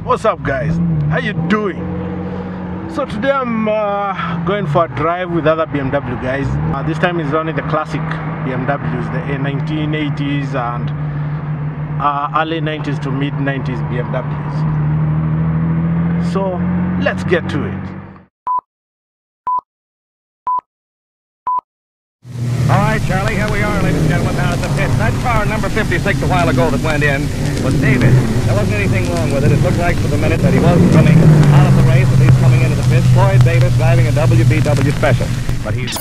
What's up, guys? How you doing? So today I'm going for a drive with other BMW guys. This time is only the classic BMWs, the 1980s and early 90s to mid 90s BMWs. So let's get to it. All right, Charlie, here we are, ladies and gentlemen, down at the pit. That car, number 56, a while ago that went in, was David. There wasn't anything wrong with it. It looked like for the minute that he was coming out of the race, at least coming into the pit. Floyd Davis driving a WBW Special. But he's...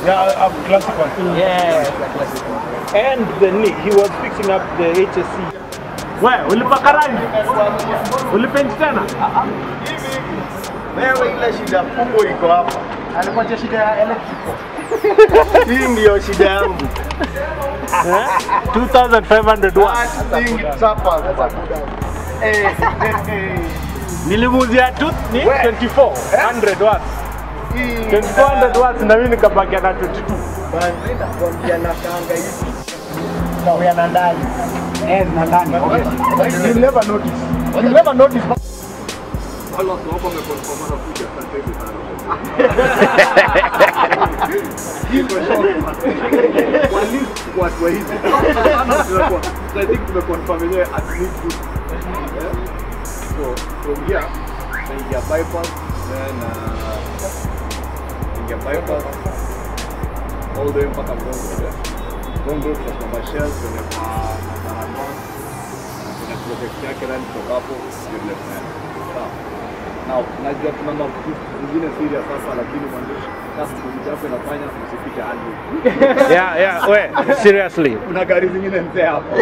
Yeah, a classic one. Yeah, classic one. And he was fixing up the HSC. Where? Ulipaka rangi? Ulipaint tena? Wewe ile shida kubwa iko hapa. Alipata shida ya electrical. Hii ndio shida yangu. 2500 watts. Thing chapa. Nilimuzia tu ni 2400 watts. 2400 watts na mimi nikabakia na 22. Bana nakwambia na kanga hivi. Kwa na ndani. Na ndani. You never notice. You never notice. Allah tuomba umekonfirm kuja asante hivi sana. At least watu hizi. I think tumeconfirm yenyewe at least good. So from here you bypass then you bypass all the way mpaka Bongo kwa commercial kwenye Marathon kuna project yake ndani kutoka hapo ndio now najua tuna mambo zingine serious sasa lakini mwandishi kazi yako inafanya usipite hadi Yeah, we seriously. kuna gari zingine mzee hapo.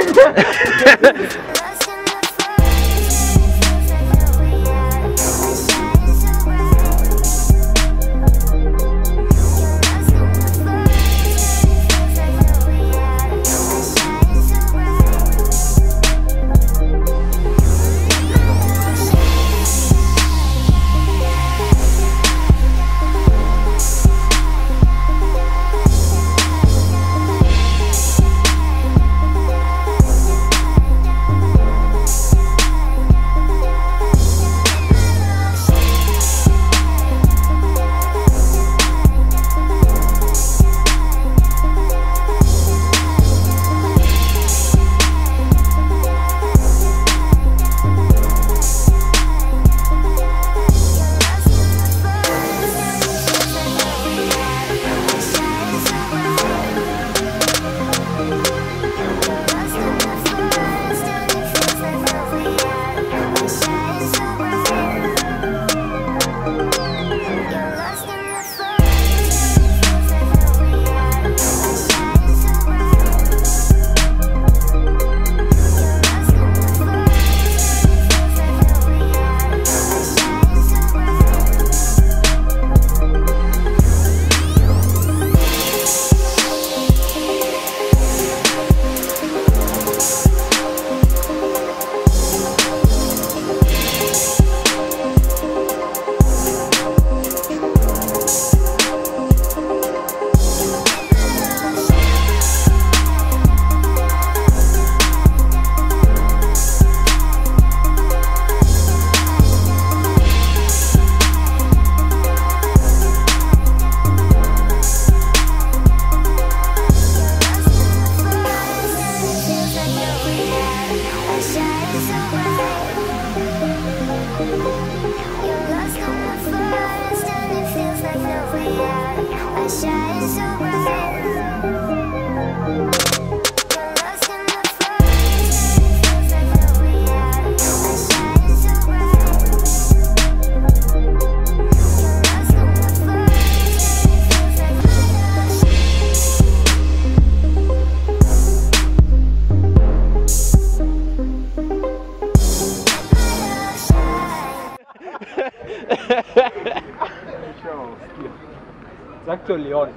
actually on.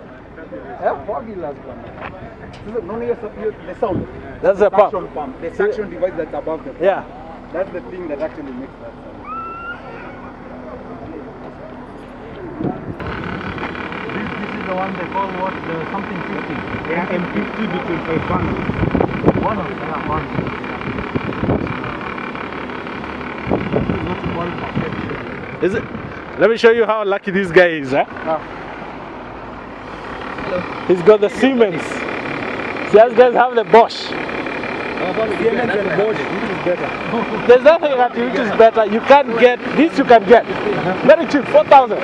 Foggy last one. No, the sound. That's the suction pump. The suction device that's above the pump. Yeah. That's the thing that actually makes that sound. This is the one they call what? The something 50. Yeah, M50 between 500. One of them. One. Is it? Let me show you how lucky this guy is. Hello. He's got the Siemens. See, these guys have the Bosch. Siemens and Bosch, which is better? There's nothing at which is better. You can't get this. You can get very cheap, 4,000.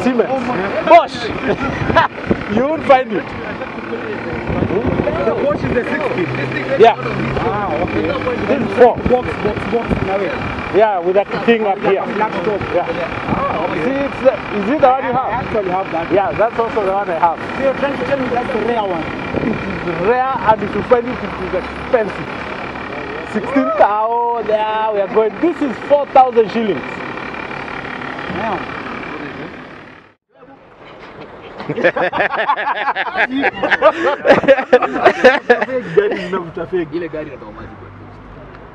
Siemens, Bosch. You won't find it. The Bosch is the 60. Yeah. Ah, okay. This is 4. Box. Yeah, with that thing up here. Laptop. Yeah. Ah, okay. See, is it the one you I have? actually have that. Yeah, that's also the one I have. So you're trying to tell me that's the rare one? It is rare, and if you find it, it is expensive. 16,000. There we are going. This is 4,000 shillings. Yeah. Ile gari inatoa maji kwa.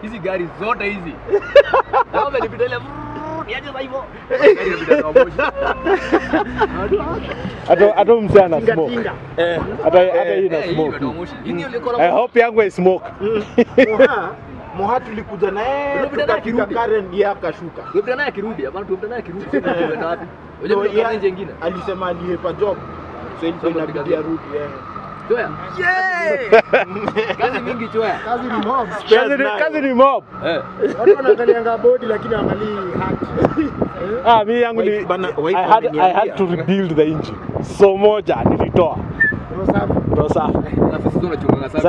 Hizi gari zote hizi. Naomba nipitele niaje sasa hivyo. Gari inapita kwa moshi. Ato msiana smoke. Hata hii na smoke. I hope yangu is smoke. Moha tulikuja naye tukafika Karen ya kashuka. Tulipita naye akirudi, hapana tulipita naye akirudi. Tunaenda wapi? Unajua kuna nje nyingine. Alisema alihepa job. So ilikuwa inabidi arudi. Choya. Kazi mingi choya. Kazi ni mob. Kazi ni mob. Watu wanaangalianga body lakini haangalii heart. Mi yangu ni I had to rebuild the engine. So moja nilitoa. Ndio safi. Na sisi tunachunga sana.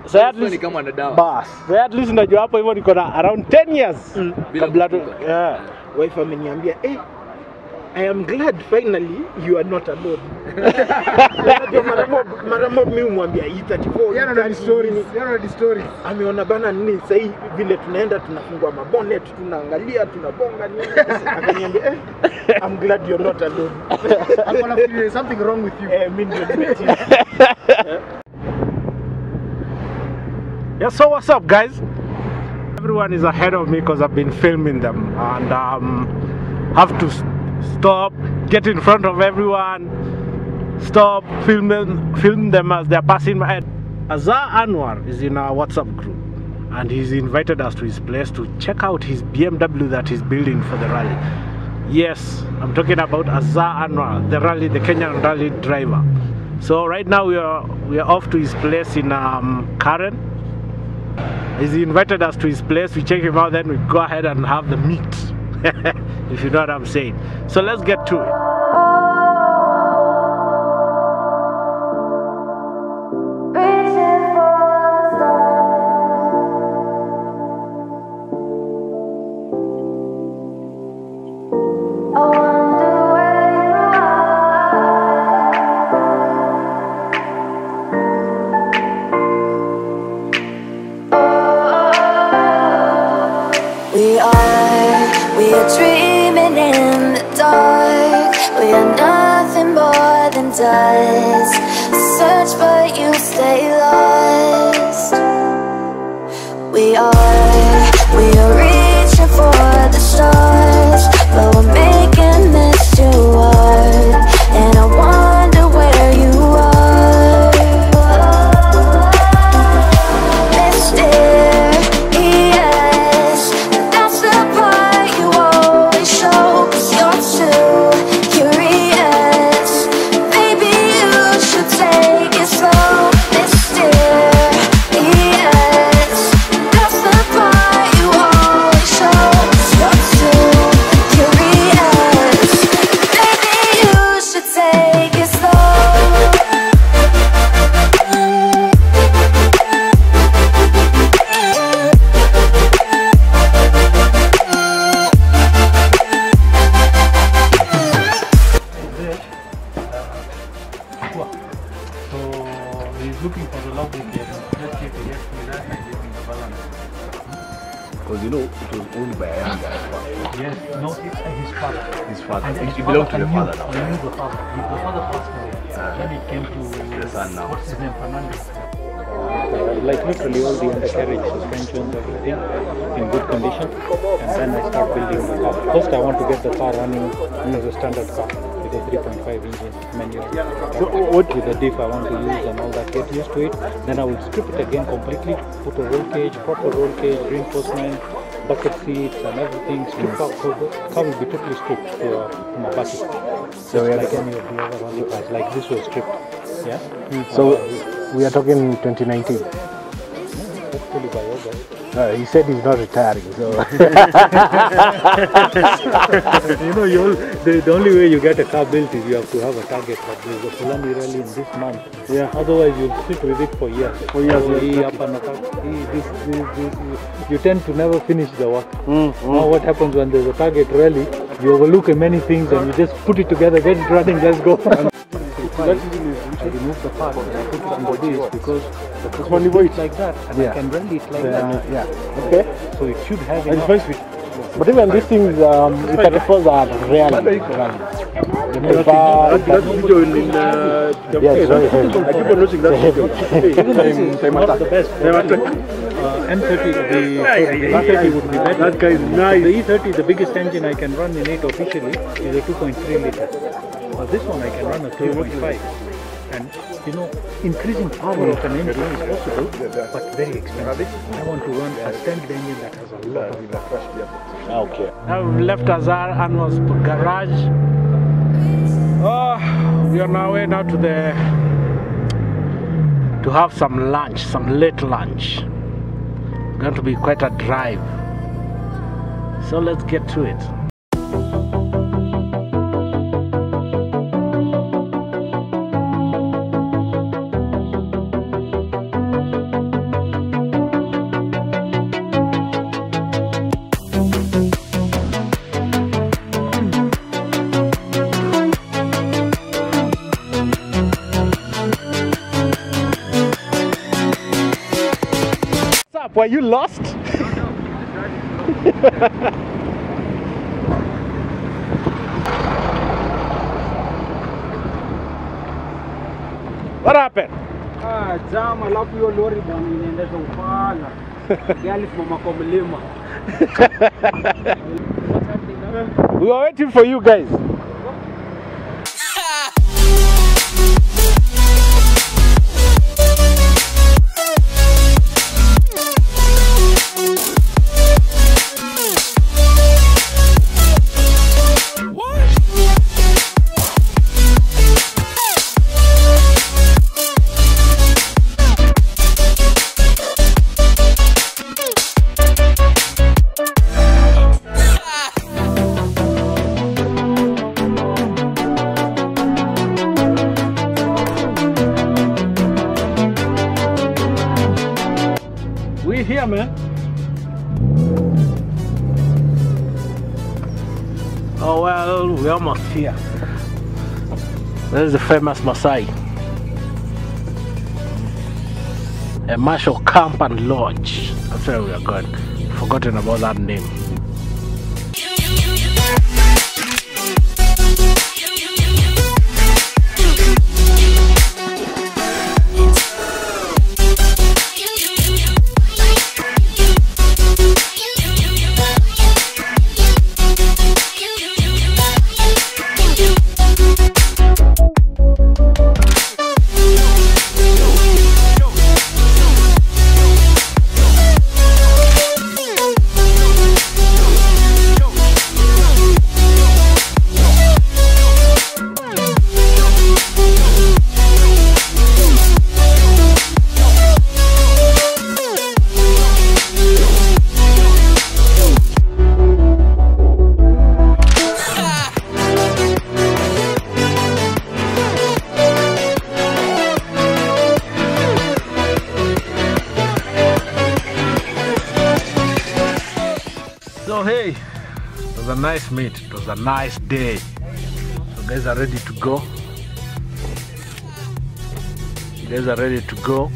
Say at least kama na dawa. Bas. Say at least najua hapo hivyo niko na around 10 years. Kabla tu. Yeah. Wife ameniambia, I am glad finally you are not alone. Mara mob mimi mwambia E34. Yana stories. Ameona bana nini sasa vile tunaenda tunafungua mabonet tunaangalia tunabonga nini. Akaniambia I'm glad you're not alone. I'm gonna feel there's something wrong with you. Mimi ndio. Yeah, so what's up guys? Everyone is ahead of me because I've been filming them and have to stop, get in front of everyone, stop, film them as they're passing by. Azhar Anwar is in our WhatsApp group and he's invited us to his place to check out his BMW that he's building for the rally. Yes, I'm talking about Azhar Anwar, the Kenyan rally driver. So right now we are off to his place in Karen. He's invited us to his place, we check him out, then we go ahead and have the meet. If you know what I'm saying. So let's get to it. We are dreaming in the dark. We are nothing more than dust. Search but you stay lost. We are reaching for the stars, but we're making this too hard. And I wonder where you are. Mysterious, that's the part you always show. 'Cause you're too curious. Maybe you should take it slow. Mysterious, that's the part you always show. 'Cause you're too curious. Maybe you should take it slow. So he's looking for the lubricant. Let's see if he gets me that and give him the balance. Because you know, it was owned by a young guy. Yes, no, it's his father. His father. And It his belonged to the knew- father now. He knew the father. The father passed away. Then it came to The son now. what's his name, Fernando. Like literally all the undercarriage, suspensions, everything in good condition. And then I start building the car. First I want to get the car running as a standard car with a 3.5 engine manual. With the diff I want to use and all that, get used to it. Then I will strip it again completely, put a roll cage, proper roll cage, reinforcement, bucket seats and everything stripped out. So the car will be totally stripped from a bucket. So like any of the other rally cars, like this was stripped. Yeah. So we are talking 2019. Hopefully by August. He said he's not retiring, so You know, the only way you get a car built is you have to have a target. But there's a Fulani rally in this month. yeah. Otherwise, you'll sit with it for years. For years, So yeah, up and up. You tend to never finish the work. Now, what happens when there's a target rally? You overlook many things and you just put it together, get it running, let's go. I remove the part and I put it on the disc because the car will it like that and Yeah. I can rally it like that. yeah. Okay. So it should have And enough. it's very sweet. But even these things, E34s are rarely run. That video in Yes, very heavy. I keep on watching that video. One of the best. M30, the E30 would be better. That guy is nice. The E30, the biggest engine I can run in it officially is a 2.3 liter. But this one I can run a 3.5. And you know, increasing power of an engine is possible, but very expensive. I want to run a standard engine that has a lot of power. Okay. I've left Azar Anwar's garage. We are now way now to have some lunch, some late lunch. Going to be quite a drive. So let's get to it. Were you lost? What happened? Jam alafu hiyo lori bwana inaendesha upala. Gari simama kwa mlima. We were waiting for you guys. We here, man. Oh well, we're almost here. There's the famous Maasai. A Marshall Camp and Lodge. That's where we are going. Forgotten about that name. So hey, it was a nice meet. It was a nice day. So guys are ready to go. You guys are ready to go.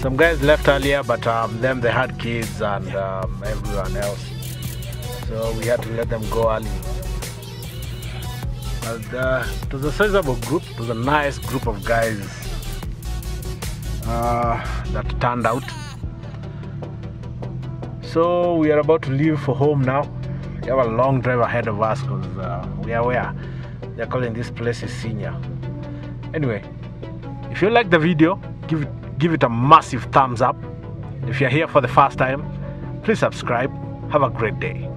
Some guys left earlier, but them they had kids and everyone else, so we had to let them go early. But it was a sizable group. It was a nice group of guys that turned out. So we are about to leave for home now. We have a long drive ahead of us because we are where they're calling this place Isinya. Anyway, if you like the video, give it a massive thumbs up. If you're here for the first time, please subscribe. Have a great day.